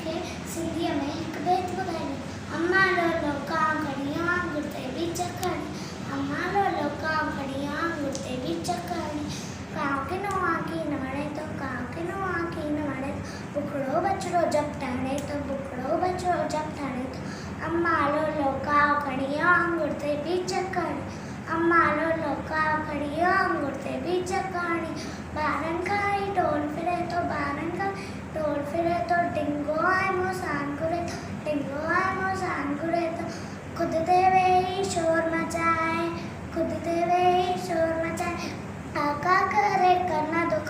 तव्हांखे सिंधीअ में हिकु बेत ॿुधाईंदी। अम्मा लोलो कांव खणी आंगुर ते बीज खणी, अम्मा लोलो कांव खणी आंगुर ते बीज खणी, कांव किनो आंकी न वणे तो, कांव किनो आंकी न वणे तो, बुखड़ो बछड़ो जब ठाणे तो, बुखड़ो बछड़ो जब ठाणे तो, अम्मा लोलो कांव खणी आंगुर ते बीज खणी, अम्मा लोलो कांव खणी आंगुर ते बीज खणी, ॿारनि खां ई ढोल फिरे तो, ॿारनि खां ढोल फिरे तो, टिंगो आहे मोसान घुरे तो, टिंगो आहे मोसान घुरे तो, खुद ते वेही शोर मचाए, खुद ते वेही शोर मचाए, आका करे करना दुख